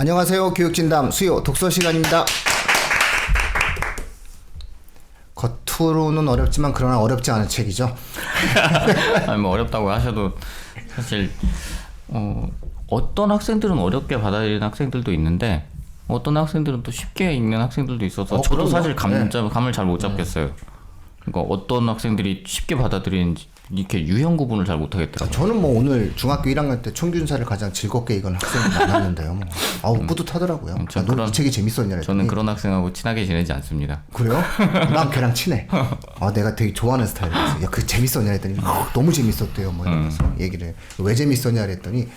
안녕하세요. 교육진담 수요 독서 시간입니다. 겉으로는 어렵지만 그러나 어렵지 않은 책이죠. 아니 뭐 어렵다고 하셔도 사실 어떤 학생들은 어렵게 받아들이는 학생들도 있는데 어떤 학생들은 또 쉽게 읽는 학생들도 있어서 저도 그럼요. 사실 감을 네. 잘 못 잡겠어요. 그러니까 어떤 학생들이 쉽게 받아들이는지 이렇게 유형 구분을 잘 못하겠더라고요. 저는 뭐 오늘 중학교 1학년 때 총균사를 가장 즐겁게 읽은 학생이 많았는데요. 뭐. 아우 뿌듯하더라고요. 이 책이 재밌었냐 저는 했더니 그런 학생하고 친하게 지내지 않습니다. 그래요? 난 걔랑 친해. 내가 되게 좋아하는 스타일이었어. 야, 그 재밌었냐 했더니 너무 재밌었대요. 뭐 이러면서 얘기를 왜 재밌었냐 그랬더니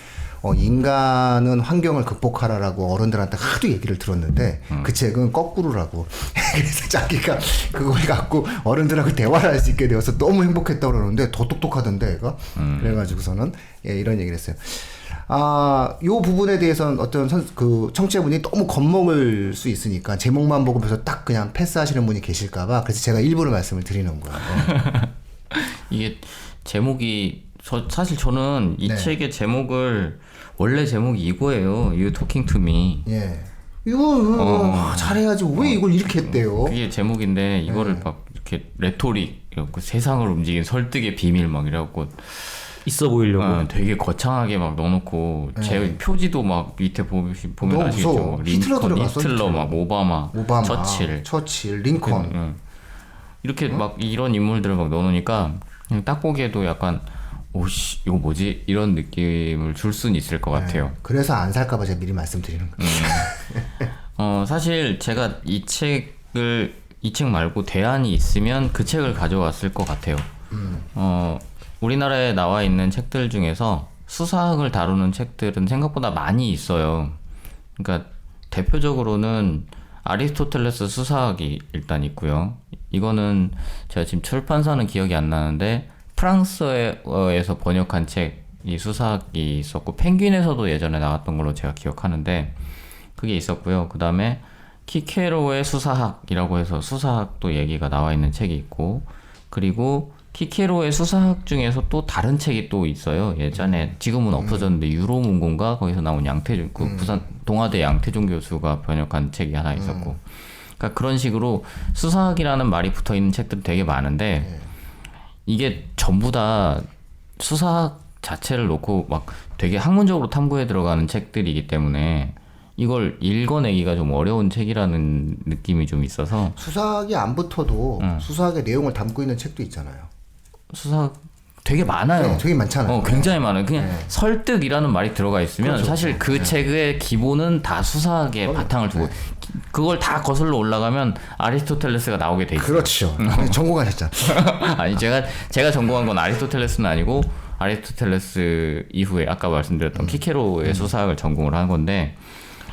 인간은 환경을 극복하라라고 어른들한테 하도 얘기를 들었는데 그 책은 거꾸로라고. 그래서 자기가 그걸 갖고 어른들하고 대화를 할 수 있게 되어서 너무 행복했다고 그러는데 더 똑똑하던데 얘가. 그래가지고서는 이런 얘기를 했어요. 요 부분에 대해서는 어떤 그 청취자분이 너무 겁먹을 수 있으니까 제목만 보고 그래서 딱 그냥 패스하시는 분이 계실까봐 그래서 제가 일부러 말씀을 드리는 거예요. 이게 제목이 사실 저는 이 네. 책의 제목을 원래 제목이 이거예요. You Talking to Me. 예. 이거 잘해야지 왜 이걸 이렇게 했대요? 그게 제목인데 이거를 막 이렇게 레토릭 이렇게 세상을 움직인 설득의 비밀 막 이래갖고 있어 보이려고. 되게 거창하게 막 넣어놓고 제 표지도 막 밑에 보면 너무 아시겠죠? 무서워. 히틀러 린컨, 들어갔어, 히틀러, 히틀러. 막 오바마, 처칠, 링컨. 이렇게 막 이런 인물들을 막 넣어놓으니까 그냥 딱 보기에도 약간 오씨 이거 뭐지? 이런 느낌을 줄 수는 있을 것 같아요. 그래서 안 살까봐 제가 미리 말씀드리는 거예요. 사실 제가 이 책 말고 대안이 있으면 그 책을 가져왔을 것 같아요. 우리나라에 나와 있는 책들 중에서 수사학을 다루는 책들은 생각보다 많이 있어요. 그러니까 대표적으로는 아리스토텔레스 수사학이 일단 있고요. 이거는 제가 지금 출판사는 기억이 안 나는데 프랑스어에서 번역한 책이 수사학이 있었고 펭귄에서도 예전에 나왔던 걸로 제가 기억하는데 그게 있었고요. 그 다음에 키케로의 수사학이라고 해서 수사학도 얘기가 나와 있는 책이 있고 그리고 키케로의 수사학 중에서 또 다른 책이 또 있어요. 예전에 지금은 없어졌는데 유로문고인가 거기서 나온 양태종 부산 동아대 양태종 교수가 번역한 책이 하나 있었고 그러니까 그런 식으로 수사학이라는 말이 붙어 있는 책들이 되게 많은데 이게 전부 다 수사학 자체를 놓고 막 되게 학문적으로 탐구에 들어가는 책들이기 때문에 이걸 읽어내기가 좀 어려운 책이라는 느낌이 좀 있어서 수사학이 안 붙어도 수사학의 내용을 담고 있는 책도 있잖아요. 수사학 되게 많아요. 네, 되게 많잖아요. 굉장히 많아요. 그냥 설득이라는 말이 들어가 있으면 그렇죠. 사실 그 책의 기본은 다 수사학의 바탕을 두고 그걸 다 거슬러 올라가면 아리스토텔레스가 나오게 돼 있어요. 그렇죠. 전공하셨잖아. 아니 제가 전공한 건 아리스토텔레스는 아니고 아리스토텔레스 이후에 아까 말씀드렸던 키케로의 수사학을 전공을 한 건데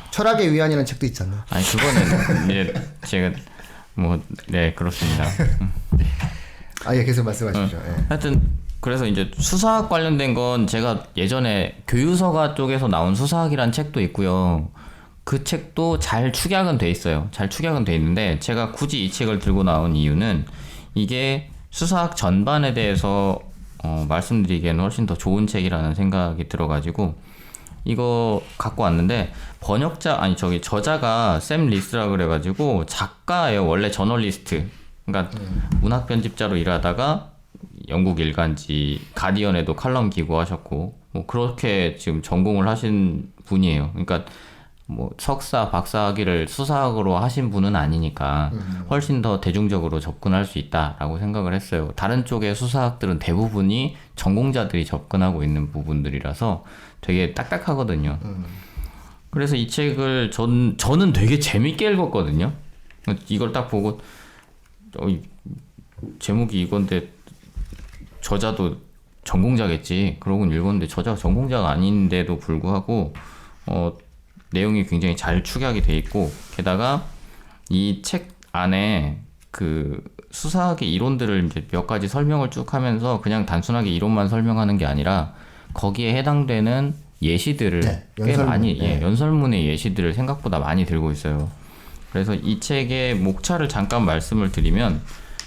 철학의 위안이라는 책도 있잖아요. 아니 그거는 이제 제가 네 그렇습니다. 계속 말씀하시죠. 하여튼 그래서 이제 수사학 관련된 건 제가 예전에 교유서가 쪽에서 나온 수사학이란 책도 있고요. 그 책도 잘 축약은 돼 있어요. 잘 축약은 돼 있는데 제가 굳이 이 책을 들고 나온 이유는 이게 수사학 전반에 대해서 말씀드리기에는 훨씬 더 좋은 책이라는 생각이 들어가지고 이거 갖고 왔는데 저자가 샘 리스라 그래가지고 작가예요. 원래 저널리스트. 그러니까 문학 편집자로 일하다가 영국 일간지 가디언에도 칼럼 기고하셨고 뭐 그렇게 지금 전공을 하신 분이에요. 그러니까 뭐 석사, 박사학위를 수사학으로 하신 분은 아니니까 훨씬 더 대중적으로 접근할 수 있다라고 생각을 했어요. 다른 쪽의 수사학들은 대부분이 전공자들이 접근하고 있는 부분들이라서 되게 딱딱하거든요. 그래서 이 책을 저는 되게 재밌게 읽었거든요. 이걸 딱 보고 제목이 이건데 저자도 전공자겠지. 그러고는 읽었는데 저자가 전공자가 아닌데도 불구하고 내용이 굉장히 잘 축약이 돼 있고 게다가 이 책 안에 그 수사학의 이론들을 이제 몇 가지 설명을 쭉 하면서 그냥 단순하게 이론만 설명하는 게 아니라 거기에 해당되는 예시들을 꽤 많이 연설문의 예시들을 생각보다 많이 들고 있어요. 그래서 이 책의 목차를 잠깐 말씀을 드리면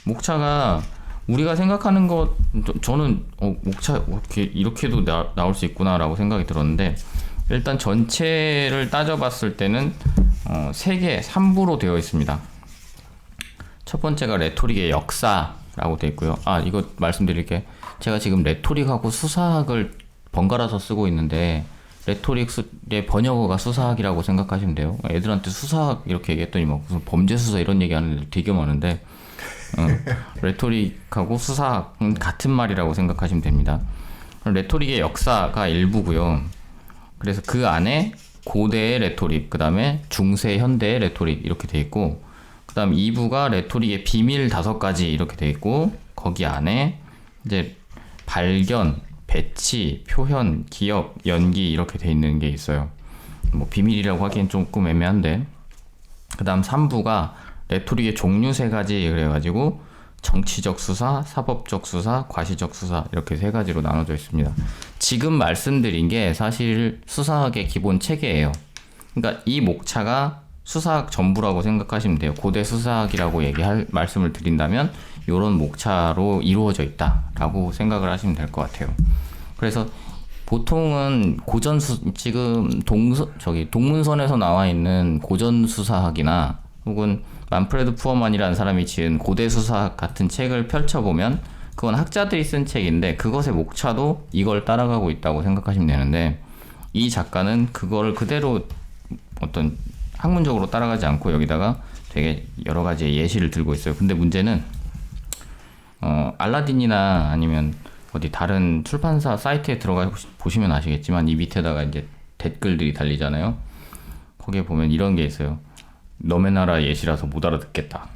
목차가 우리가 생각하는 것 저는 목차 이렇게도 나올 수 있구나라고 생각이 들었는데 일단 전체를 따져봤을 때는 3개, 3부로 되어 있습니다. 첫 번째가 레토릭의 역사라고 되어 있고요. 이거 말씀드릴게. 제가 지금 레토릭하고 수사학을 번갈아서 쓰고 있는데 레토릭의 번역어가 수사학이라고 생각하시면 돼요. 애들한테 수사학 이렇게 얘기했더니 막 무슨 범죄 수사 이런 얘기하는 애들 되게 많은데 레토릭하고 수사학은 같은 말이라고 생각하시면 됩니다. 레토릭의 역사가 일부고요. 그래서 그 안에 고대의 레토릭, 그 다음에 중세, 현대의 레토릭 이렇게 돼 있고, 그 다음 2부가 레토릭의 비밀 5가지 이렇게 돼 있고, 거기 안에 이제 발견, 배치, 표현, 기억, 연기 이렇게 돼 있는 게 있어요. 뭐 비밀이라고 하기엔 조금 애매한데, 그 다음 3부가 레토릭의 종류 3가지 그래가지고 정치적 수사, 사법적 수사, 과시적 수사 이렇게 3가지로 나눠져 있습니다. 지금 말씀드린 게 사실 수사학의 기본 체계예요. 그러니까 이 목차가 수사학 전부라고 생각하시면 돼요. 고대 수사학이라고 말씀을 드린다면 이런 목차로 이루어져 있다라고 생각을 하시면 될 것 같아요. 그래서 보통은 지금 동문선에서 나와 있는 고전 수사학이나 혹은 만프레드 푸어만이라는 사람이 지은 고대 수사학 같은 책을 펼쳐보면 그건 학자들이 쓴 책인데 그것의 목차도 이걸 따라가고 있다고 생각하시면 되는데 이 작가는 그걸 그대로 어떤 학문적으로 따라가지 않고 여기다가 되게 여러 가지의 예시를 들고 있어요. 근데 문제는 알라딘이나 아니면 어디 다른 출판사 사이트에 들어가 보시면 아시겠지만 이 밑에다가 이제 댓글들이 달리잖아요. 거기에 보면 이런 게 있어요. 너네 나라 예시라서 못 알아듣겠다.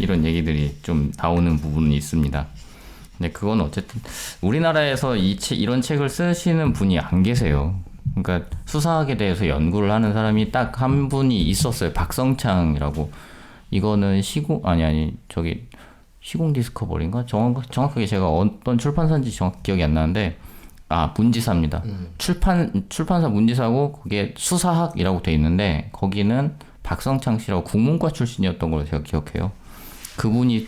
이런 얘기들이 좀 나오는 부분이 있습니다. 근데 그건 어쨌든 우리나라에서 이런 책을 쓰시는 분이 안 계세요. 그러니까 수사학에 대해서 연구를 하는 사람이 딱 한 분이 있었어요. 박성창이라고. 이거는 시공 디스커버리인가? 정확하게 제가 어떤 출판사인지 정확히 기억이 안 나는데 문지사입니다. 출판사 문지사고 거기에 수사학이라고 돼 있는데 거기는 박성창 씨라고 국문과 출신이었던 걸로 제가 기억해요. 그분이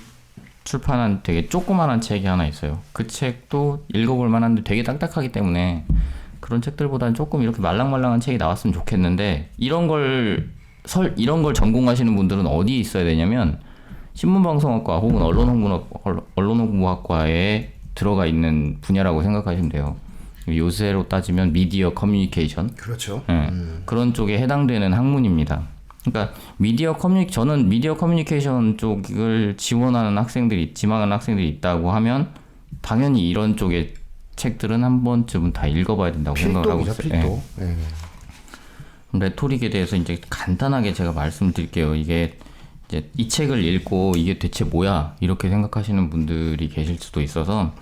출판한 되게 조그만한 책이 하나 있어요. 그 책도 읽어볼 만한데 되게 딱딱하기 때문에 그런 책들보다는 조금 이렇게 말랑말랑한 책이 나왔으면 좋겠는데 이런 걸 전공하시는 분들은 어디에 있어야 되냐면 신문방송학과 혹은 언론홍보학과에 들어가 있는 분야라고 생각하시면 돼요. 요새로 따지면 미디어 커뮤니케이션. 그렇죠. 네, 그런 쪽에 해당되는 학문입니다. 그러니까 저는 미디어 커뮤니케이션 쪽을 지망하는 학생들이 있다고 하면 당연히 이런 쪽의 책들은 한 번쯤은 다 읽어봐야 된다고 생각을 하고 있어요. 필독. 네. 레토릭에 대해서 이제 간단하게 제가 말씀드릴게요. 이게 이제 이 책을 읽고 이게 대체 뭐야 이렇게 생각하시는 분들이 계실 수도 있어서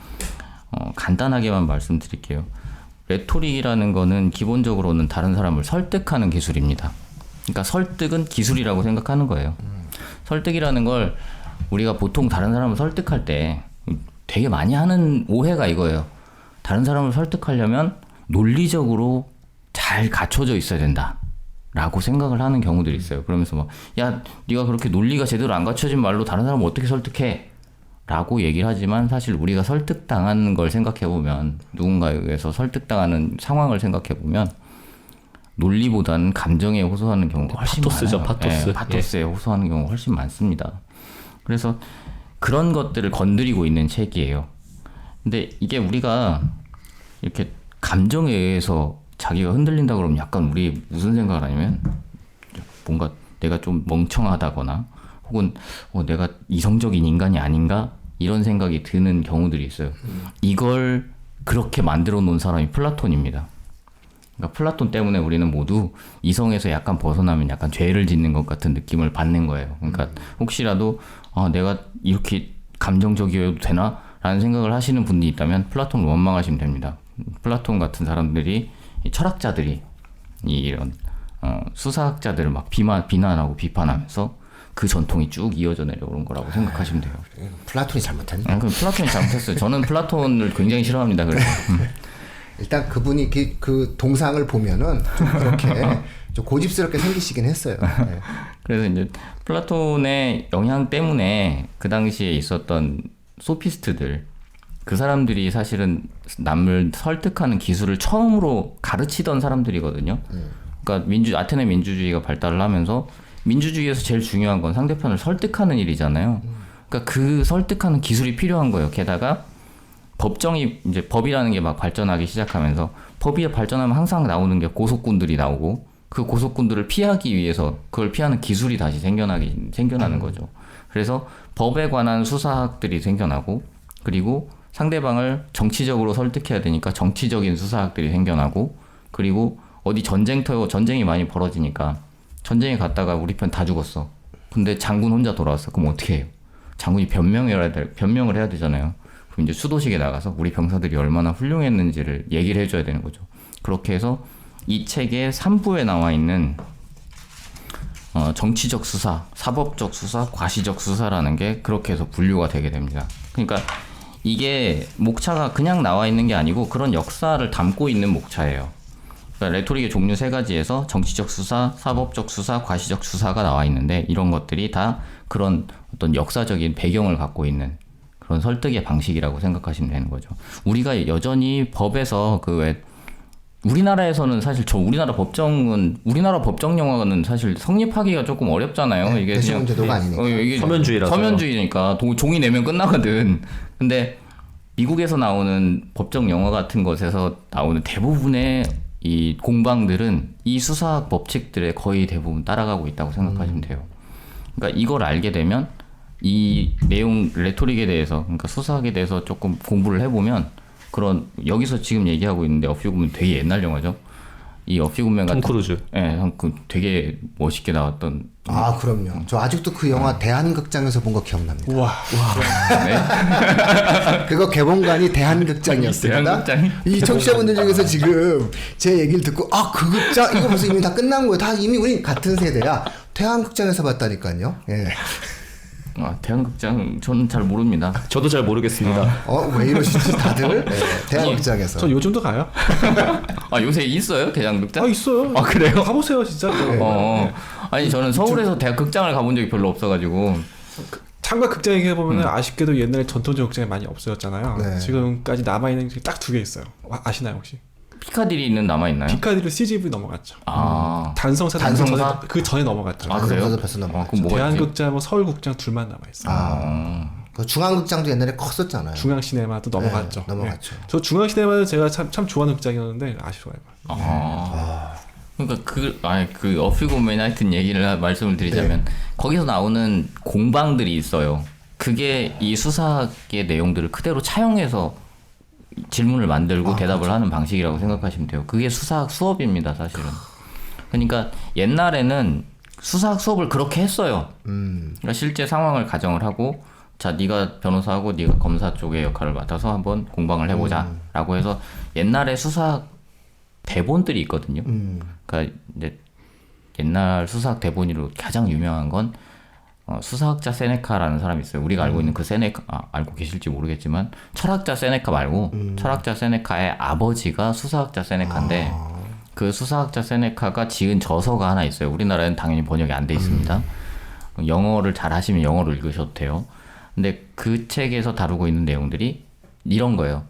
간단하게만 말씀드릴게요. 레토릭이라는 거는 기본적으로는 다른 사람을 설득하는 기술입니다. 그러니까 설득은 기술이라고 생각하는 거예요. 설득이라는 걸 우리가 보통 다른 사람을 설득할 때 되게 많이 하는 오해가 이거예요. 다른 사람을 설득하려면 논리적으로 잘 갖춰져 있어야 된다 라고 생각을 하는 경우들이 있어요. 그러면서 야 네가 그렇게 논리가 제대로 안 갖춰진 말로 다른 사람을 어떻게 설득해? 라고 얘기를 하지만 사실 우리가 설득당하는 걸 생각해보면 누군가에 의해서 설득당하는 상황을 생각해보면 논리보다는 감정에 호소하는 경우가 훨씬 파토스죠, 많아요. 파토스. 네, 파토스에 호소하는 경우가 훨씬 많습니다. 그래서 그런 것들을 건드리고 있는 책이에요. 근데 이게 우리가 이렇게 감정에 의해서 자기가 흔들린다 그러면 약간 우리 무슨 생각을 하냐면 뭔가 내가 좀 멍청하다거나 혹은 내가 이성적인 인간이 아닌가 이런 생각이 드는 경우들이 있어요. 이걸 그렇게 만들어 놓은 사람이 플라톤입니다. 그러니까 플라톤 때문에 우리는 모두 이성에서 약간 벗어나면 약간 죄를 짓는 것 같은 느낌을 받는 거예요. 그러니까 혹시라도 내가 이렇게 감정적이어도 되나? 라는 생각을 하시는 분이 있다면 플라톤을 원망하시면 됩니다. 플라톤 같은 사람들이 철학자들이 이런 수사학자들을 막 비난하고 비판하면서 그 전통이 쭉 이어져 내려오는 거라고 생각하시면 돼요. 플라톤이 잘못했네. 그럼 플라톤이 잘못했어요. 저는 플라톤을 굉장히 싫어합니다. 그래서 일단 그분이 그 동상을 보면은 좀 그렇게 좀 고집스럽게 생기시긴 했어요. 네. 그래서 이제 플라톤의 영향 때문에 그 당시에 있었던 소피스트들 그 사람들이 사실은 남을 설득하는 기술을 처음으로 가르치던 사람들이거든요. 그러니까 아테네 민주주의가 발달을 하면서 민주주의에서 제일 중요한 건 상대편을 설득하는 일이잖아요. 그러니까 그 설득하는 기술이 필요한 거예요. 게다가 법이라는 게 막 발전하기 시작하면서 법이 발전하면 항상 나오는 게 고속군들이 나오고 그 고속군들을 피하기 위해서 그걸 피하는 기술이 다시 생겨나는 거죠. 그래서 법에 관한 수사학들이 생겨나고 그리고 상대방을 정치적으로 설득해야 되니까 정치적인 수사학들이 생겨나고 그리고 어디 전쟁이 많이 벌어지니까 전쟁에 갔다가 우리 편 다 죽었어. 근데 장군 혼자 돌아왔어. 그럼 어떻게 해요? 장군이 변명을 해야 되잖아요. 그럼 이제 수도식에 나가서 우리 병사들이 얼마나 훌륭했는지를 얘기를 해줘야 되는 거죠. 그렇게 해서 이 책의 3부에 나와 있는 정치적 수사, 사법적 수사, 과시적 수사라는 게 그렇게 해서 분류가 되게 됩니다. 그러니까 이게 목차가 그냥 나와 있는 게 아니고 그런 역사를 담고 있는 목차예요. 그러니까 레토릭의 종류 3가지에서 정치적 수사, 사법적 수사, 과시적 수사가 나와 있는데 이런 것들이 다 그런 어떤 역사적인 배경을 갖고 있는 그런 설득의 방식이라고 생각하시면 되는 거죠. 우리가 여전히 법에서 우리나라에서는 사실 우리나라 법정 영화는 사실 성립하기가 조금 어렵잖아요. 네, 이게 대시군 제도가 아니니까. 이게 서면주의라서. 서면주의니까 종이 내면 끝나거든. 근데 미국에서 나오는 법정 영화 같은 것에서 나오는 대부분의 이 공방들은 이 수사학 법칙들에 거의 대부분 따라가고 있다고 생각하시면 돼요. 그러니까 이걸 알게 되면 이 내용 레토릭에 대해서 그러니까 수사학에 대해서 조금 공부를 해보면 그런 여기서 지금 얘기하고 있는데 어퓨 굿맨 되게 옛날 영화죠. 이 어퓨 굿맨 같은 톰 크루즈. 그 되게 멋있게 나왔던. 아 그럼요. 저 아직도 그 영화 대한극장에서 본 거 기억납니다. 우와. 네? 그거 개봉관이 대한극장이었습니다. 대한극장이? 이 청취자분들 중에서 지금 제 얘기를 듣고 그 극장 이거 벌써 이미 다 끝난 거예요. 다 이미 우리 같은 세대야. 대한극장에서 봤다니까요. 예. 대한극장 저는 잘 모릅니다. 저도 잘 모르겠습니다. 왜 이러시지 다들? 네, 대한극장에서. 저 요즘도 가요. 요새 있어요 대한극장? 있어요. 그래요? 가보세요 진짜. 네. 아니 저는 서울에서 대극장을 가본 적이 별로 없어가지고. 참가 극장 얘기해 보면 아쉽게도 옛날에 전통적 극장이 많이 없어졌잖아요. 네. 지금까지 남아 있는 게 딱 2개 있어요. 아시나요 혹시? 피카디리는 남아 있나요? 피카디리 CGV 넘어갔죠. 단성사? 그 전에 넘어갔죠. 그래요? 벌써 넘어갔죠. 그럼 뭐가 있지? 대한극장, 서울극장 둘만 남아 있어요. 그 중앙극장도 옛날에 컸었잖아요. 중앙시네마도 넘어갔죠. 네, 넘어갔죠. 저 중앙시네마는 제가 참 좋아하는 극장이었는데 아쉬워요. 그러니까 그 어퓨 굿맨 하여튼 얘기를 말씀을 드리자면 거기서 나오는 공방들이 있어요. 그게 이 수사학의 내용들을 그대로 차용해서 질문을 만들고 대답을 그렇죠. 하는 방식이라고 생각하시면 돼요. 그게 수사학 수업입니다, 사실은. 그러니까 옛날에는 수사학 수업을 그렇게 했어요. 그러니까 실제 상황을 가정을 하고 자, 네가 변호사하고 네가 검사 쪽의 역할을 맡아서 한번 공방을 해보자라고 해서 옛날에 수사학 대본들이 있거든요. 그러니까 이제 옛날 수사학 대본으로 가장 유명한 건 수사학자 세네카라는 사람이 있어요. 우리가 알고 있는 그 세네카 알고 계실지 모르겠지만 철학자 세네카 말고 철학자 세네카의 아버지가 수사학자 세네카인데 그 수사학자 세네카가 지은 저서가 하나 있어요. 우리나라에는 당연히 번역이 안 돼 있습니다. 영어를 잘 하시면 영어로 읽으셔도 돼요. 근데 그 책에서 다루고 있는 내용들이 이런 거예요.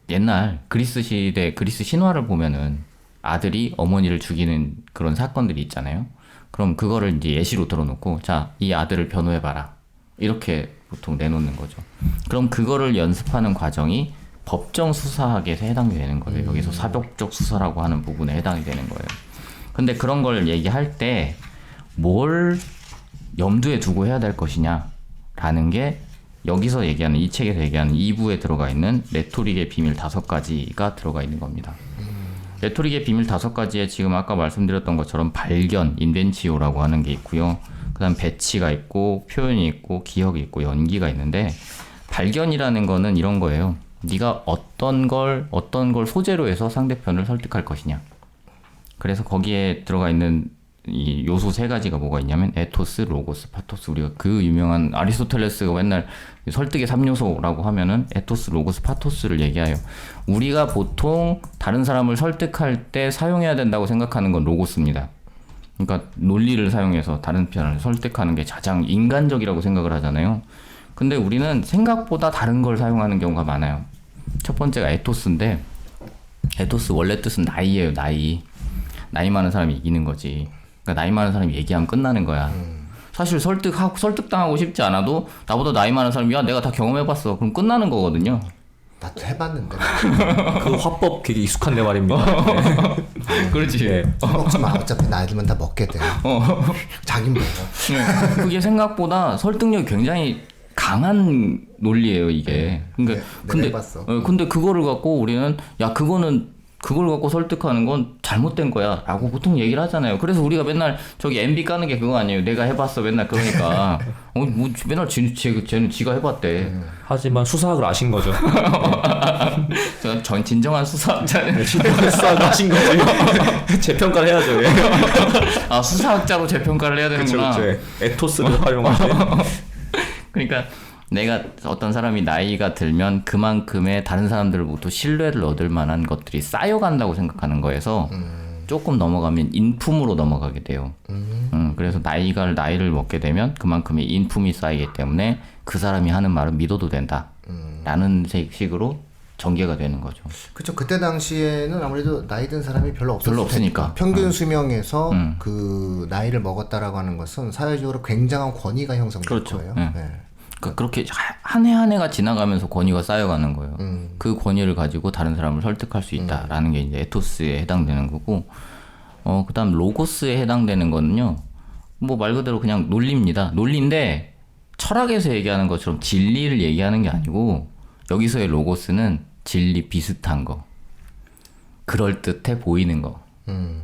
옛날 그리스 시대 그리스 신화를 보면은 아들이 어머니를 죽이는 그런 사건들이 있잖아요. 그럼 그거를 이제 예시로 들어놓고 자, 이 아들을 변호해봐라. 이렇게 보통 내놓는 거죠. 그럼 그거를 연습하는 과정이 법정 수사학에 해당이 되는 거예요. 여기서 사법적 수사라고 하는 부분에 해당이 되는 거예요. 근데 그런 걸 얘기할 때 뭘 염두에 두고 해야 될 것이냐라는 게 여기서 얘기하는 이 책에서 얘기하는 2부에 들어가 있는 레토릭의 비밀 5가지가 들어가 있는 겁니다. 레토릭의 비밀 5가지에 지금 아까 말씀드렸던 것처럼 발견, 인벤치오라고 하는 게 있고요. 그 다음 배치가 있고 표현이 있고 기억이 있고 연기가 있는데 발견이라는 거는 이런 거예요. 네가 어떤 걸 소재로 해서 상대편을 설득할 것이냐. 그래서 거기에 들어가 있는 이 요소 3가지가 뭐가 있냐면 에토스, 로고스, 파토스. 우리가 그 유명한 아리스토텔레스가 맨날 설득의 3요소라고 하면은 에토스, 로고스, 파토스를 얘기해요. 우리가 보통 다른 사람을 설득할 때 사용해야 된다고 생각하는 건 로고스입니다. 그러니까 논리를 사용해서 다른 편을 설득하는 게 가장 인간적이라고 생각을 하잖아요. 근데 우리는 생각보다 다른 걸 사용하는 경우가 많아요. 첫 번째가 에토스인데, 에토스 원래 뜻은 나이예요. 나이 많은 사람이 이기는 거지. 그러니까 나이 많은 사람이 얘기하면 끝나는 거야. 사실 설득당하고 싶지 않아도 나보다 나이 많은 사람이 야 내가 다 경험해봤어. 그럼 끝나는 거거든요. 나도 해봤는데. 그 화법 되게 익숙한 내 말입니다. 그렇지. 네. 먹지 마. 어차피 나이 들면 다 먹게 돼. 자기 먹어. 네. 그게 생각보다 설득력이 굉장히 강한 논리예요, 이게. 그러니까 내가 해봤어. 근데 그거를 갖고 우리는 야 그걸 갖고 설득하는 건 잘못된 거야라고 보통 얘기를 하잖아요. 그래서 우리가 맨날 저기 MB 까는 게 그거 아니에요. 내가 해봤어, 맨날 그러니까. 뭐 맨날 쟤는 지가 해봤대. 하지만 수사학을 아신 거죠. 전 진정한 수사학자는 수사학을 아신 거지. 재평가를 해야죠. 예. 아 수사학자로 재평가를 해야 되는구나. 그렇죠. 에토스를 활용하신. 그러니까 내가 어떤 사람이 나이가 들면 그만큼의 다른 사람들로부터 신뢰를 얻을 만한 것들이 쌓여간다고 생각하는 거에서 조금 넘어가면 인품으로 넘어가게 돼요. 그래서 나이를 먹게 되면 그만큼의 인품이 쌓이기 때문에 그 사람이 하는 말은 믿어도 된다. 라는 식으로 전개가 되는 거죠. 그렇죠. 그때 당시에는 아무래도 나이 든 사람이 별로 없으니까. 평균 수명에서 그 나이를 먹었다라고 하는 것은 사회적으로 굉장한 권위가 형성될 그렇죠. 거예요. 네. 네. 그러니까 그렇게 한 해 한 해가 지나가면서 권위가 쌓여가는 거예요. 그 권위를 가지고 다른 사람을 설득할 수 있다라는 게 이제 에토스에 해당되는 거고, 그다음 로고스에 해당되는 거는요. 뭐 말 그대로 그냥 논리입니다. 논리인데 철학에서 얘기하는 것처럼 진리를 얘기하는 게 아니고 여기서의 로고스는 진리 비슷한 거, 그럴듯해 보이는 거.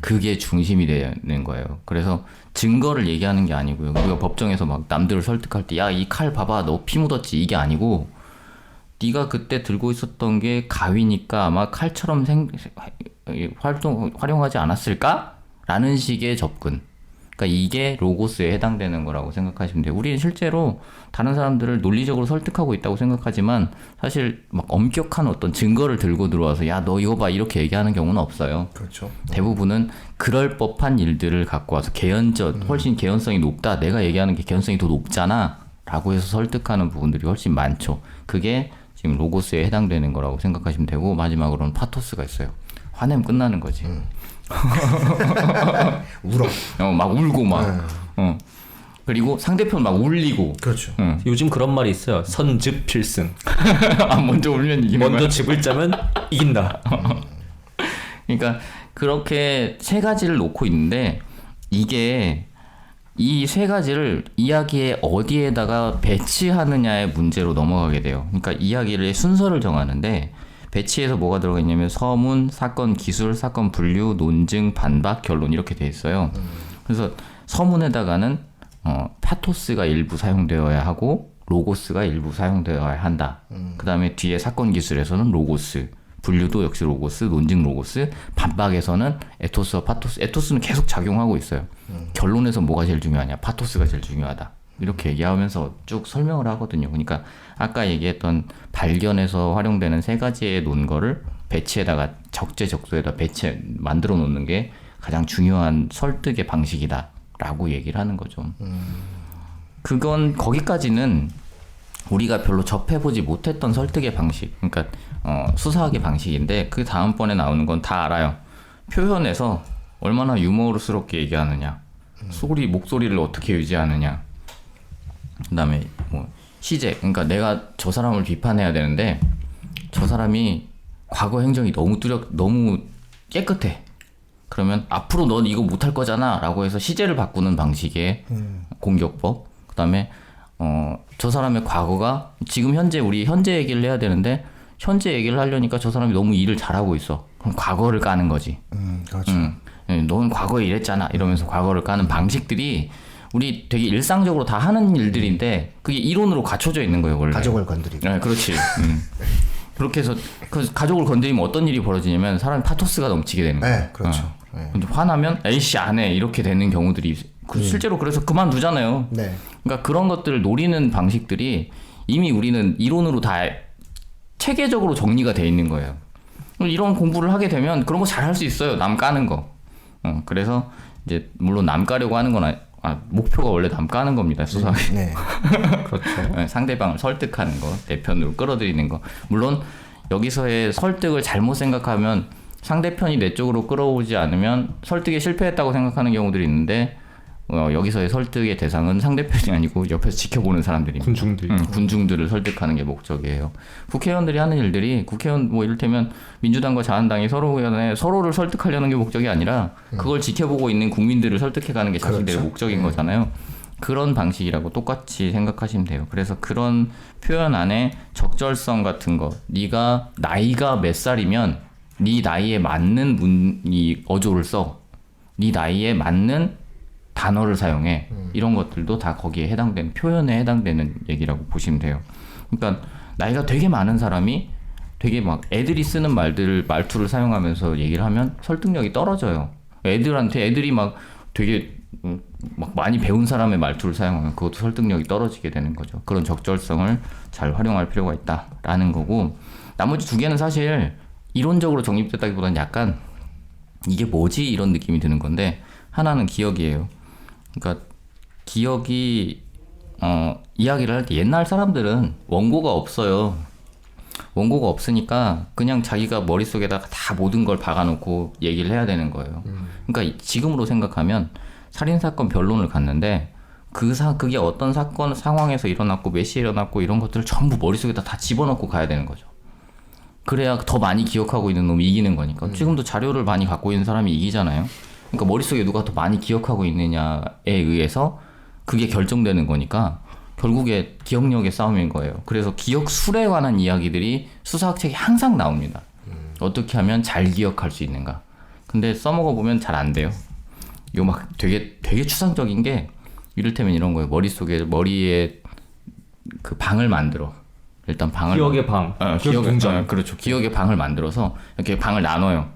그게 중심이 되는 거예요. 그래서 증거를 얘기하는 게 아니고요. 우리가 법정에서 막 남들을 설득할 때 야 이 칼 봐봐 너 피 묻었지 이게 아니고 네가 그때 들고 있었던 게 가위니까 아마 칼처럼 활용하지 않았을까? 라는 식의 접근. 그러니까 이게 로고스에 해당되는 거라고 생각하시면 돼요. 우리는 실제로 다른 사람들을 논리적으로 설득하고 있다고 생각하지만 사실 막 엄격한 어떤 증거를 들고 들어와서 야 너 이거 봐 이렇게 얘기하는 경우는 없어요. 그렇죠. 대부분은 그럴 법한 일들을 갖고 와서 훨씬 개연성이 높다. 내가 얘기하는 게 개연성이 더 높잖아. 라고 해서 설득하는 부분들이 훨씬 많죠. 그게 지금 로고스에 해당되는 거라고 생각하시면 되고 마지막으로는 파토스가 있어요. 화내면 끝나는 거지. 울어. 막 울고 막. 그리고 상대편 막 울리고. 그렇죠. 요즘 그런 말이 있어요. 선즙 필승. 먼저 울면 이기는 먼저 거야. 즙을 짜면 이긴다. 그러니까 그렇게 세 가지를 놓고 있는데 이게 이 세 가지를 이야기의 어디에다가 배치하느냐의 문제로 넘어가게 돼요. 그러니까 이야기의 순서를 정하는데 배치에서 뭐가 들어가 있냐면 서문, 사건 기술, 사건 분류, 논증, 반박, 결론 이렇게 돼 있어요. 그래서 서문에다가는 파토스가 일부 사용되어야 하고 로고스가 일부 사용되어야 한다. 그 다음에 뒤에 사건 기술에서는 로고스, 분류도 역시 로고스, 논증 로고스, 반박에서는 에토스와 파토스. 에토스는 계속 작용하고 있어요. 결론에서 뭐가 제일 중요하냐? 파토스가 제일 중요하다. 이렇게 얘기하면서 쭉 설명을 하거든요. 그러니까 아까 얘기했던 발견에서 활용되는 세 가지의 논거를 배치에다가 적재적소에다 만들어 놓는 게 가장 중요한 설득의 방식이다라고 얘기를 하는 거죠. 그건 거기까지는 우리가 별로 접해보지 못했던 설득의 방식, 그러니까 수사학의 방식인데 그 다음번에 나오는 건 다 알아요. 표현에서 얼마나 유머스럽게 얘기하느냐, 목소리를 어떻게 유지하느냐, 그 다음에 뭐 시제, 그러니까 내가 저 사람을 비판해야 되는데 저 사람이 과거 행정이 너무 깨끗해. 그러면 앞으로 넌 이거 못할 거잖아 라고 해서 시제를 바꾸는 방식의 공격법. 그 다음에 저 사람의 과거가 지금 우리 현재 얘기를 해야 되는데 현재 얘기를 하려니까 저 사람이 너무 일을 잘하고 있어. 그럼 과거를 까는 거지. 그렇죠. 넌 과거에 이랬잖아 이러면서 과거를 까는 방식들이 우리 되게 일상적으로 다 하는 일들인데 그게 이론으로 갖춰져 있는 거예요 원래. 가족을 건드리고. 네, 그렇지. 그렇게 해서 그 가족을 건드리면 어떤 일이 벌어지냐면 사람이 파토스가 넘치게 되는 거예요. 네, 그렇죠. 네. 근데 화나면 에이씨 안 해 이렇게 되는 경우들이 실제로 그래서 그만두잖아요. 네. 그러니까 그런 것들을 노리는 방식들이 이미 우리는 이론으로 다 체계적으로 정리가 돼 있는 거예요. 이런 공부를 하게 되면 그런 거 잘 할 수 있어요. 남 까는 거. 그래서 이제 물론 남 까려고 하는 건 목표가 원래 남 까는 겁니다. 수사학이. 네. 그렇죠. 네, 상대방을 설득하는 거, 내 편으로 끌어들이는 거. 물론 여기서의 설득을 잘못 생각하면 상대편이 내 쪽으로 끌어오지 않으면 설득에 실패했다고 생각하는 경우들이 있는데 여기서의 설득의 대상은 상대편이 아니고 옆에서 지켜보는 사람들입니다. 군중들. 군중들을 설득하는 게 목적이에요. 국회의원들이 하는 일들이 국회의원 뭐 이를테면 민주당과 자한당이 서로 간에 서로를 설득하려는 게 목적이 아니라 그걸 지켜보고 있는 국민들을 설득해가는 게 자신들의 그렇죠. 목적인 거잖아요. 그런 방식이라고 똑같이 생각하시면 돼요. 그래서 그런 표현 안에 적절성 같은 거, 네가 나이가 몇 살이면 네 나이에 맞는 이 어조를 써, 네 나이에 맞는 단어를 사용해. 이런 것들도 다 거기에 해당되는 표현에 해당되는 얘기라고 보시면 돼요. 그러니까 나이가 되게 많은 사람이 되게 막 애들이 쓰는 말투를 사용하면서 얘기를 하면 설득력이 떨어져요. 애들이 막 되게 막 많이 배운 사람의 말투를 사용하면 그것도 설득력이 떨어지게 되는 거죠. 그런 적절성을 잘 활용할 필요가 있다라는 거고, 나머지 두 개는 사실 이론적으로 정립됐다기보다는 약간 이게 뭐지 이런 느낌이 드는 건데, 하나는 기억이에요. 그러니까 기억이 이야기를 할 때 옛날 사람들은 원고가 없어요. 원고가 없으니까 그냥 자기가 머릿속에다가 다 모든 걸 박아놓고 얘기를 해야 되는 거예요. 그러니까 지금으로 생각하면 살인사건 변론을 갔는데 그게 어떤 사건 상황에서 일어났고 몇 시에 일어났고 이런 것들을 전부 머릿속에다 다 집어넣고 가야 되는 거죠. 그래야 더 많이 기억하고 있는 놈이 이기는 거니까. 지금도 자료를 많이 갖고 있는 사람이 이기잖아요. 그러니까 머릿속에 누가 더 많이 기억하고 있느냐에 의해서 그게 결정되는 거니까 결국에 기억력의 싸움인 거예요. 그래서 기억술에 관한 이야기들이 수사학책에 항상 나옵니다. 어떻게 하면 잘 기억할 수 있는가. 근데 써먹어 보면 잘 안 돼요. 이거 막 되게 추상적인 게 이를테면 이런 거예요. 머리에 그 방을 만들어. 일단 방을 기억의 방. 기억의 공간. 그렇죠. 기억의 방을 만들어서 이렇게 방을 나눠요.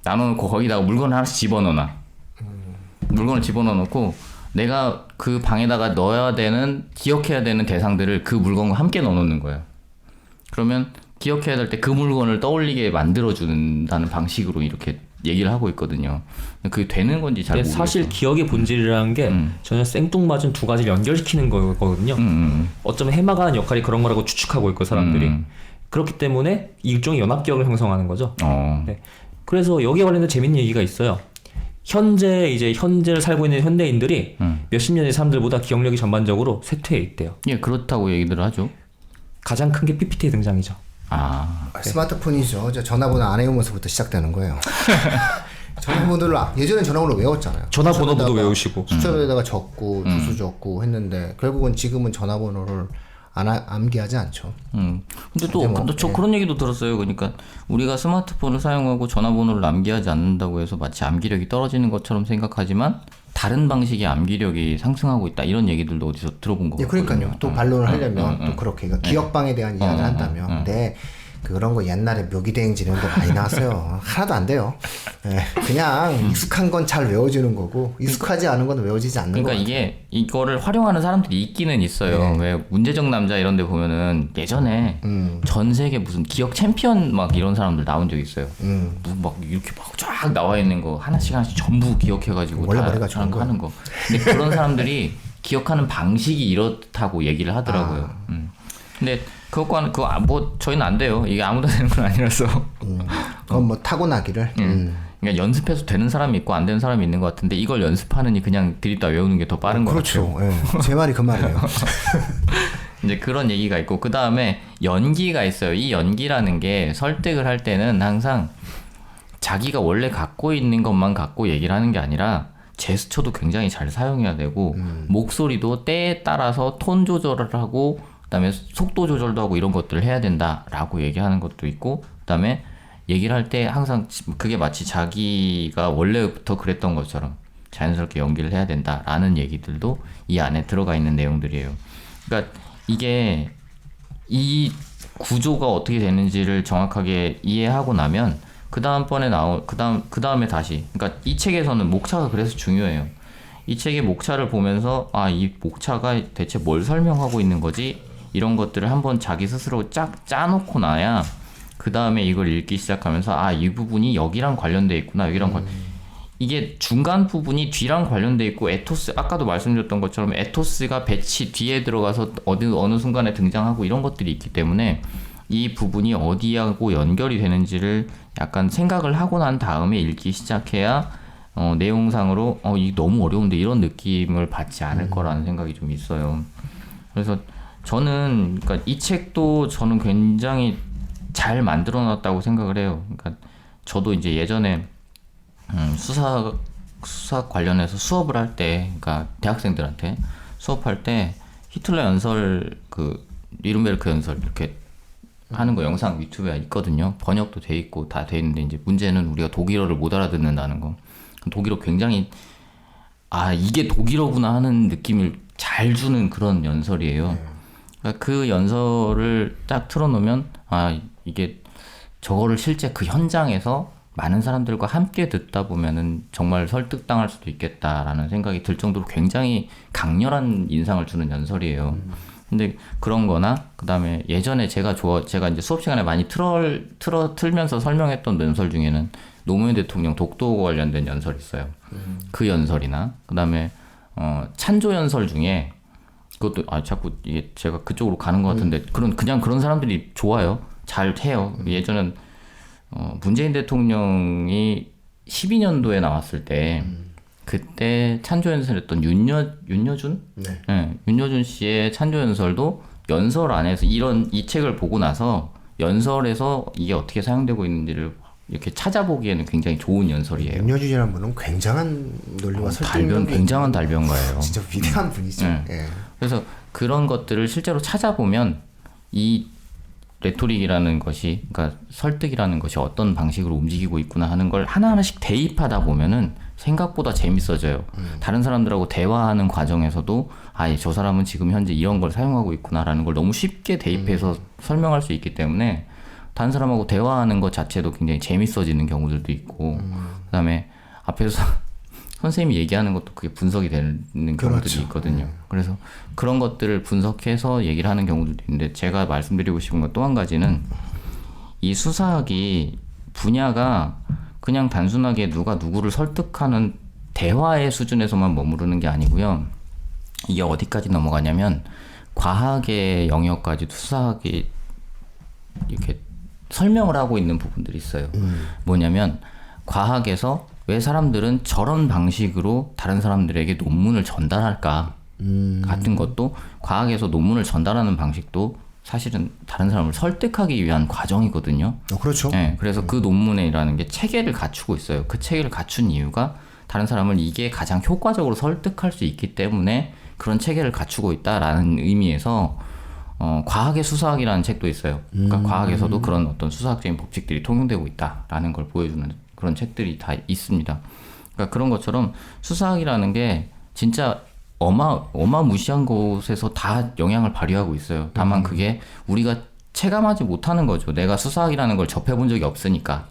나눠놓고 거기다가 물건을 하나씩 집어넣어놔. 물건을 집어넣어놓고 내가 그 방에다가 기억해야 되는 대상들을 그 물건과 함께 넣어놓는 거예요. 그러면 기억해야 될 때 그 물건을 떠올리게 만들어준다는 방식으로 이렇게 얘기를 하고 있거든요. 그게 되는 건지 잘 근데 모르겠어요. 사실 기억의 본질이라는 게 전혀 생뚱맞은 두 가지를 연결시키는 거거든요. 어쩌면 해마가는 역할이 그런 거라고 추측하고 있고 사람들이. 그렇기 때문에 일종의 연합기억을 형성하는 거죠. 네. 그래서 여기에 관련된 재밌는 얘기가 있어요. 현재를 살고 있는 현대인들이 몇십 년의 사람들보다 기억력이 전반적으로 쇠퇴해 있대요. 예, 그렇다고 얘기들 하죠. 가장 큰 게 PPT의 등장이죠. 스마트폰이죠. 전화번호 안 외우면서부터 시작되는 거예요. 전화번호를 예전엔 전화번호 외웠잖아요. 전화번호도 외우시고 숫자로에다가 적고 주소 적고 했는데 결국은 지금은 전화번호를 암기하지 않죠. 근데 또 저 그런 얘기도 들었어요. 그러니까 우리가 스마트폰을 사용하고 전화번호를 암기하지 않는다고 해서 마치 암기력이 떨어지는 것처럼 생각하지만 다른 방식의 암기력이 상승하고 있다. 이런 얘기들도 어디서 들어본 거 같거든요. 그러니까요. 또 반론을 하려면 또 그렇게 그러니까 기억방에 대한 이야기를 한다면 근데 그런 거 옛날에 묘기대행진 이런 데 많이 나왔어요. 하나도 안 돼요. 네, 그냥 익숙한 건 잘 외워지는 거고 익숙하지 않은 건 외워지지 않는 그러니까 거예요. 이거를 활용하는 사람들이 있기는 있어요. 네. 왜 문제적 남자 이런 데 보면은 예전에 전 세계 무슨 기억 챔피언 막 이런 사람들 나온 적 있어요. 막 이렇게 막 쫙 나와 있는 거 하나씩 전부 기억해가지고 원래 다 머리가 좋은 거야. 하는 거. 근데 그런 사람들이 기억하는 방식이 이렇다고 얘기를 하더라고요. 근데 그것과는 뭐 저희는 안 돼요. 이게 아무도 되는 건 아니라서. 그건 뭐 타고나기를. 그러니까 연습해서 되는 사람이 있고 안 되는 사람이 있는 것 같은데 이걸 연습하느니 그냥 드립다 외우는 게 더 빠른 것 같아요. 그렇죠. 예. 제 말이 그 말이에요. 이제 그런 얘기가 있고 그 다음에 연기가 있어요. 이 연기라는 게 설득을 할 때는 항상 자기가 원래 갖고 있는 것만 갖고 얘기를 하는 게 아니라 제스처도 굉장히 잘 사용해야 되고 목소리도 때에 따라서 톤 조절을 하고 그다음에 속도 조절도 하고 이런 것들을 해야 된다라고 얘기하는 것도 있고 그다음에 얘기를 할 때 항상 그게 마치 자기가 원래부터 그랬던 것처럼 자연스럽게 연기를 해야 된다라는 얘기들도 이 안에 들어가 있는 내용들이에요. 그러니까 이게 이 구조가 어떻게 되는지를 정확하게 이해하고 나면 그 다음에 다시 그러니까 이 책에서는 목차가 그래서 중요해요. 이 책의 목차를 보면서 이 목차가 대체 뭘 설명하고 있는 거지? 이런 것들을 한번 자기 스스로 쫙 짜놓고 나야 그 다음에 이걸 읽기 시작하면서 이 부분이 여기랑 관련돼 있구나. 이게 중간 부분이 뒤랑 관련돼 있고 에토스 아까도 말씀드렸던 것처럼 에토스가 배치 뒤에 들어가서 어느 순간에 등장하고 이런 것들이 있기 때문에 이 부분이 어디하고 연결이 되는지를 약간 생각을 하고 난 다음에 읽기 시작해야 내용상으로 이 너무 어려운데 이런 느낌을 받지 않을 거라는 생각이 좀 있어요. 그래서 저는 그러니까 이 책도 저는 굉장히 잘 만들어놨다고 생각을 해요. 그러니까 저도 이제 예전에 수사 관련해서 수업을 할 때, 그러니까 대학생들한테 수업할 때 히틀러 연설 그 리른베르크 연설 이렇게 하는 거 영상 유튜브에 있거든요. 번역도 돼 있고 다 돼 있는데 이제 문제는 우리가 독일어를 못 알아듣는다는 거. 독일어 굉장히 이게 독일어구나 하는 느낌을 잘 주는 그런 연설이에요. 그러니까 그 연설을 딱 틀어놓으면 이게 저거를 실제 그 현장에서 많은 사람들과 함께 듣다 보면은 정말 설득당할 수도 있겠다라는 생각이 들 정도로 굉장히 강렬한 인상을 주는 연설이에요. 근데 그런 거나 그다음에 예전에 제가 이제 수업 시간에 많이 틀면서 설명했던 연설 중에는 노무현 대통령 독도 관련된 연설이 있어요. 그 연설이나 그다음에 찬조 연설 중에 그것도 자꾸 이게 제가 그쪽으로 가는 것 같은데 그냥 그런 사람들이 좋아요. 잘 해요. 예전엔 문재인 대통령이 12년도에 나왔을 때 그때 찬조 연설했던 윤여준? 네, 윤여준 씨의 찬조 연설도 연설 안에서 이 책을 보고 나서 연설에서 이게 어떻게 사용되고 있는지를 이렇게 찾아보기에는 굉장히 좋은 연설이에요. 윤여준이라는 분은 굉장한 논리와 설득력이 굉장한 달변가예요. 진짜 위대한 분이죠. 네. 예. 그래서 그런 것들을 실제로 찾아보면 이 레토릭이라는 것이, 그러니까 설득이라는 것이 어떤 방식으로 움직이고 있구나 하는 걸 하나하나씩 대입하다 보면은 생각보다 재밌어져요. 다른 사람들하고 대화하는 과정에서도 저 사람은 지금 현재 이런 걸 사용하고 있구나라는 걸 너무 쉽게 대입해서 설명할 수 있기 때문에 다른 사람하고 대화하는 것 자체도 굉장히 재밌어지는 경우들도 있고 그다음에 앞에서 선생님이 얘기하는 것도 그게 분석이 되는 경우들이 그렇죠. 있거든요. 그래서 그런 것들을 분석해서 얘기를 하는 경우들도 있는데 제가 말씀드리고 싶은 것 또 한 가지는 이 수사학이 분야가 그냥 단순하게 누가 누구를 설득하는 대화의 수준에서만 머무르는 게 아니고요. 이게 어디까지 넘어가냐면 과학의 영역까지도 수사학이 이렇게 설명을 하고 있는 부분들이 있어요. 뭐냐면 과학에서 왜 사람들은 저런 방식으로 다른 사람들에게 논문을 전달할까 같은 것도 과학에서 논문을 전달하는 방식도 사실은 다른 사람을 설득하기 위한 과정이거든요. 그렇죠. 네, 그래서 그 논문이라는 게 체계를 갖추고 있어요. 그 체계를 갖춘 이유가 다른 사람을 이게 가장 효과적으로 설득할 수 있기 때문에 그런 체계를 갖추고 있다라는 의미에서 과학의 수사학이라는 책도 있어요. 그러니까 과학에서도 그런 어떤 수사학적인 법칙들이 통용되고 있다라는 걸 보여주는 그런 책들이 다 있습니다. 그러니까 그런 것처럼 수사학이라는 게 진짜 어마무시한 곳에서 다 영향을 발휘하고 있어요. 다만 그게 우리가 체감하지 못하는 거죠. 내가 수사학이라는 걸 접해본 적이 없으니까.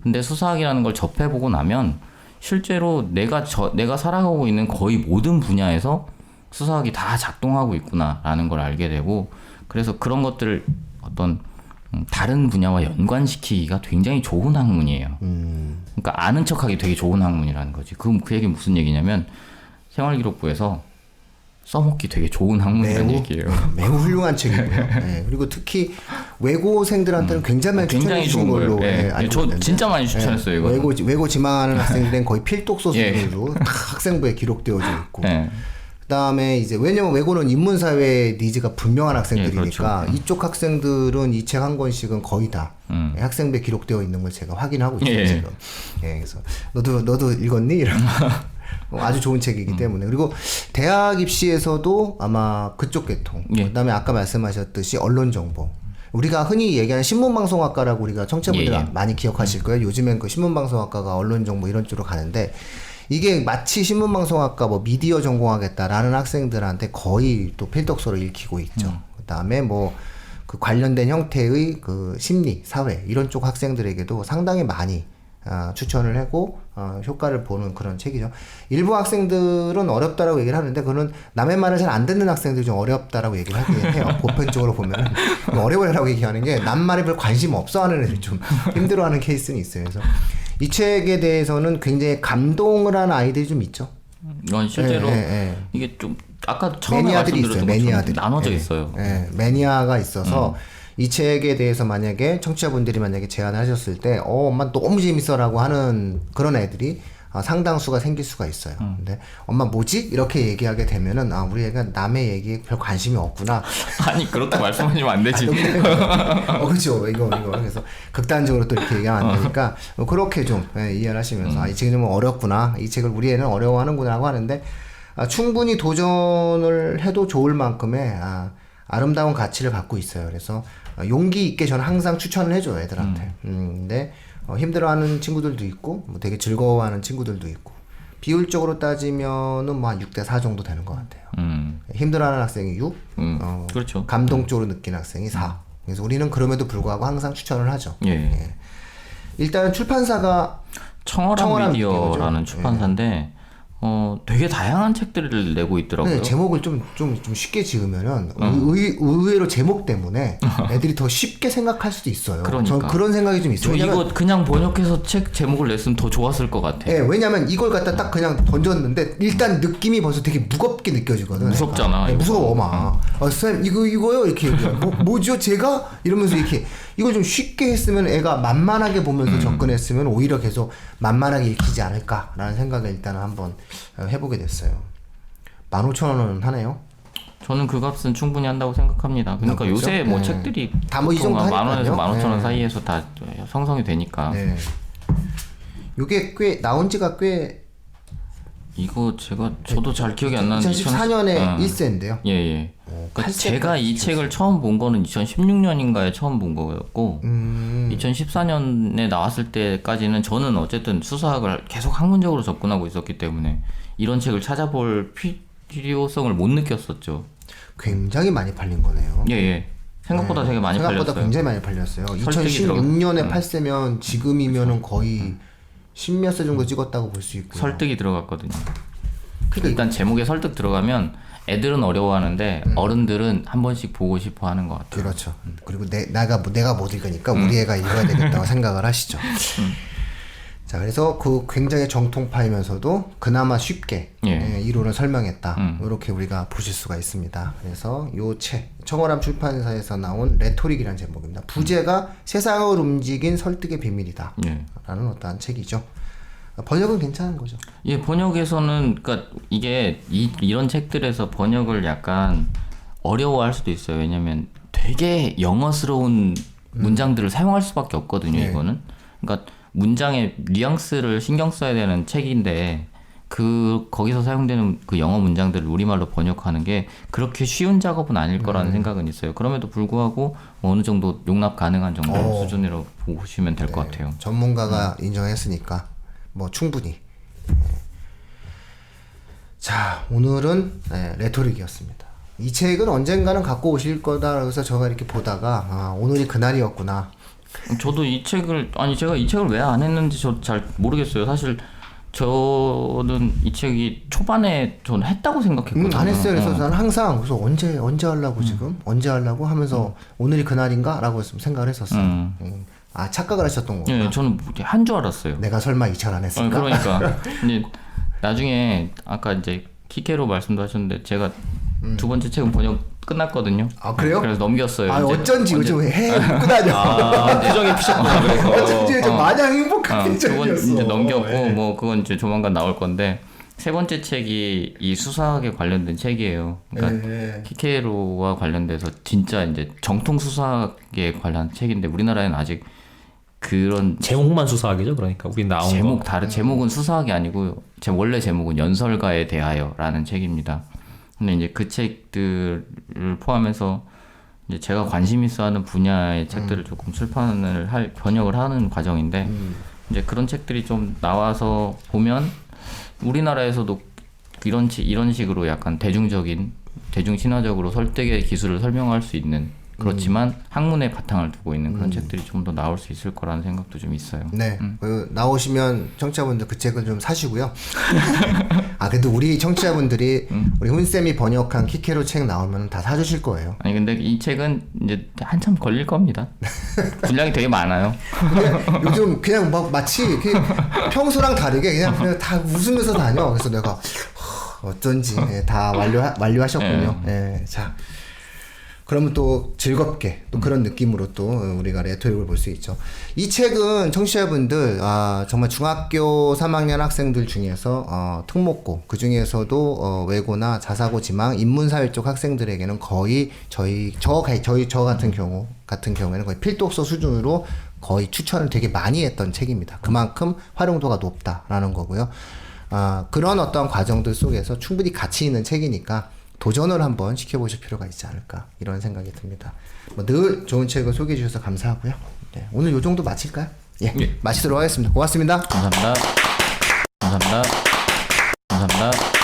근데 수사학이라는 걸 접해보고 나면 실제로 내가 살아가고 있는 거의 모든 분야에서 수사학이 다 작동하고 있구나라는 걸 알게 되고 그래서 그런 것들을 어떤 다른 분야와 연관시키기가 굉장히 좋은 학문이에요. 그러니까 아는 척하기 되게 좋은 학문이라는 거지. 그 얘기는 무슨 얘기냐면 생활기록부에서 써먹기 되게 좋은 학문이라는 얘기예요. 매우 훌륭한 책이고요. 네. 그리고 특히 외고생들한테는 굉장히 많이 추천해 주신 걸로 알고 저 있는데. 진짜 많이 추천했어요. 이거. 외고 지망하는 학생들은 거의 필독 소설로 다 학생부에 기록되어져 있고 그다음에 이제 왜냐면 외고는 인문사회 니즈가 분명한 학생들이니까 그렇죠. 이쪽 학생들은 이 책 한 권씩은 거의 다 학생부에 기록되어 있는 걸 제가 확인하고 있어요. 지금. 그래서 너도 읽었니? 이런 아주 좋은 책이기 때문에 그리고 대학 입시에서도 아마 그쪽 계통 그다음에 아까 말씀하셨듯이 언론 정보 우리가 흔히 얘기하는 신문방송학과라고 우리가 청취자분들 많이 기억하실 거예요. 요즘엔 그 신문방송학과가 언론 정보 이런 쪽으로 가는데 이게 마치 신문방송학과 뭐 미디어 전공하겠다라는 학생들한테 거의 또 필독서를 읽히고 있죠. 그다음에 뭐 그 관련된 형태의 그 심리, 사회 이런 쪽 학생들에게도 상당히 많이 추천을 하고 효과를 보는 그런 책이죠. 일부 학생들은 어렵다라고 얘기를 하는데 그거는 남의 말을 잘 안 듣는 학생들이 좀 어렵다라고 얘기를 하긴 해요. 보편적으로 보면은 어려워요라고 얘기하는 게 남 말에 별 관심 없어하는 애들이 좀 힘들어하는 케이스는 있어요. 그래서 이 책에 대해서는 굉장히 감동을 하는 아이들이 좀 있죠. 이건 실제로 이게 좀 아까 처음에 매니아들이 말씀드렸던 있어요. 것처럼 매니아들이 나눠져 있어요. 매니아가 있어서 이 책에 대해서 만약에 청취자분들이 만약에 제안을 하셨을 때 엄마 너무 재밌어라고 하는 그런 애들이 상당수가 생길 수가 있어요. 근데 엄마 뭐지? 이렇게 얘기하게 되면은 우리 애가 남의 얘기에 별 관심이 없구나. 아니 그렇게 말씀하시면 안 되지. 그렇죠. 이거 그래서 극단적으로 또 이렇게 얘기하면 안 되니까 그렇게 좀 이해를 하시면서 이 책이 좀 어렵구나. 이 책을 우리 애는 어려워하는구나라고 하는데 충분히 도전을 해도 좋을 만큼의 아름다운 가치를 갖고 있어요. 그래서 용기 있게 저는 항상 추천을 해줘요, 애들한테. 근데 힘들어하는 친구들도 있고 뭐 되게 즐거워하는 친구들도 있고 비율적으로 따지면은 뭐 한 6대4 정도 되는 것 같아요. 힘들어하는 학생이 6, 그렇죠. 감동적으로 느끼는 학생이 4. 그래서 우리는 그럼에도 불구하고 항상 추천을 하죠. 예. 일단 출판사가 청어람 미디어라는 출판사인데 되게 다양한 책들을 내고 있더라고요. 네, 제목을 좀 쉽게 지으면은 의외로 제목 때문에 애들이 더 쉽게 생각할 수도 있어요. 그러니까. 저는 그런 생각이 좀 있어요. 이거 그냥 번역해서 책 제목을 냈으면 더 좋았을 것 같아. 네, 왜냐면 이걸 갖다 딱 그냥 던졌는데 일단 느낌이 벌써 되게 무겁게 느껴지거든. 무섭잖아. 네, 무서워 막. 선생님 이거요 이렇게 뭐죠 제가 이러면서 이렇게 이걸 좀 쉽게 했으면 애가 만만하게 보면서 접근했으면 오히려 계속 만만하게 읽히지 않을까라는 생각을 일단 한번 해보게 됐어요. 15,000원은 하네요. 저는 그 값은 충분히 한다고 생각합니다. 그러니까 그렇죠? 요새 뭐 책들이 다 뭐 이 정도 보통 10,000원에서 하니까요. 15,000원 사이에서 다 형성이 되니까. 네. 요게 꽤 나온 지가 꽤 이거 저도 잘 기억이 안 나는데 2014년에 1세인데요. 예. 그러니까 제가 이 책을 처음 본 거는 2016년인가에 처음 본 거였고 2014년에 나왔을 때까지는 저는 어쨌든 수사학을 계속 학문적으로 접근하고 있었기 때문에 이런 책을 찾아볼 필요성을 못 느꼈었죠. 굉장히 많이 팔린 거네요. 예. 생각보다 되게 많이 생각보다 팔렸어요. 굉장히 많이 팔렸어요. 설득이 2016년에 8세면 지금이면은 거의 10몇 세 정도 찍었다고 볼 수 있고요. 설득이 들어갔거든요. 일단 제목에 설득 들어가면 애들은 어려워하는데 어른들은 한 번씩 보고 싶어 하는 것 같아요. 그렇죠. 그리고 내가 못 읽으니까 우리 애가 읽어야 되겠다고 생각을 하시죠. 자, 그래서 그 굉장히 정통파이면서도 그나마 쉽게 이론을 설명했다. 이렇게 우리가 보실 수가 있습니다. 그래서 요 책, 청어람 출판사에서 나온 레토릭이라는 제목입니다. 부제가 세상을 움직인 설득의 비밀이다. 라는 어떠한 책이죠. 번역은 괜찮은 거죠. 예, 번역에서는 그러니까 이게 이런 책들에서 번역을 약간 어려워할 수도 있어요. 왜냐면 되게 영어스러운 문장들을 사용할 수밖에 없거든요. 이거는. 그러니까 문장의 뉘앙스를 신경 써야 되는 책인데 거기서 사용되는 그 영어 문장들을 우리말로 번역하는 게 그렇게 쉬운 작업은 아닐 거라는 생각은 있어요. 그럼에도 불구하고 어느 정도 용납 가능한 정도 수준으로 보시면 될 것 같아요. 전문가가 인정했으니까 뭐 충분히. 자, 오늘은 레토릭이었습니다. 이 책은 언젠가는 갖고 오실 거다 그래서 제가 이렇게 보다가 오늘이 그날이었구나. 저도 이 책을 제가 이 책을 왜 안 했는지 저 잘 모르겠어요. 사실 저는 이 책이 초반에 저는 했다고 생각했거든요. 안 했어요. 그래서 저는 항상 그래서 언제 하려고 지금 언제 하려고 하면서 오늘이 그날인가라고 생각을 했었어요. 착각을 하셨던 거구나. 예, 저는 한 줄 알았어요. 내가 설마 이 책 안 했을까? 그러니까 근데 나중에 아까 이제 키케로 말씀도 하셨는데 제가 두 번째 책은 번역 끝났거든요. 아, 그래요? 그래서 넘겼어요. 어쩐지 요즘 해 웃고 다녀. 표정이 피셨구나. 그래서. 어쩐지 좀 마냥 행복한 두 번 표정이었어. 이제 넘겼고 뭐 그건 이제 조만간 나올 건데 세 번째 책이 이 수사학에 관련된 책이에요. 그러니까 키케로와 관련돼서 진짜 이제 정통 수사학에 관련 책인데 우리나라에는 아직 그런 제목만 수사하기죠. 그러니까 우리 나온 제목 거. 제목은 수사학이 아니고 원래 제목은 연설가에 대하여라는 책입니다. 근데 이제 그 책들을 포함해서 이제 제가 관심 있어하는 분야의 책들을 조금 번역을 하는 과정인데 이제 그런 책들이 좀 나와서 보면 우리나라에서도 이런 식으로 약간 대중신화적으로 설득의 기술을 설명할 수 있는 그렇지만 학문의 바탕을 두고 있는 그런 책들이 좀 더 나올 수 있을 거라는 생각도 좀 있어요. 네, 나오시면 청취자분들 그 책을 좀 사시고요. 아, 그래도 우리 청취자분들이 우리 훈쌤이 번역한 키케로 책 나오면 다 사주실 거예요. 아니 근데 이 책은 이제 한참 걸릴 겁니다. 분량이 되게 많아요. 요즘 그냥 막 마치 이렇게 평소랑 다르게 그냥 다 웃으면서 다녀. 그래서 내가 어쩐지 다 완료하셨군요. 예, 자. 그러면 또 즐겁게 또 그런 느낌으로 또 우리가 레토릭을 볼 수 있죠. 이 책은 청취자분들 정말 중학교 3학년 학생들 중에서 특목고 그 중에서도 외고나 자사고 지망 인문사회 쪽 학생들에게는 거의 저 같은 경우에는 거의 필독서 수준으로 거의 추천을 되게 많이 했던 책입니다. 그만큼 활용도가 높다라는 거고요. 그런 어떤 과정들 속에서 충분히 가치 있는 책이니까 도전을 한번 시켜보실 필요가 있지 않을까 이런 생각이 듭니다. 늘 좋은 책을 소개해 주셔서 감사하고요. 네, 오늘 요 정도 마칠까요? 예, 마치도록 하겠습니다. 고맙습니다. 감사합니다. 감사합니다. 감사합니다.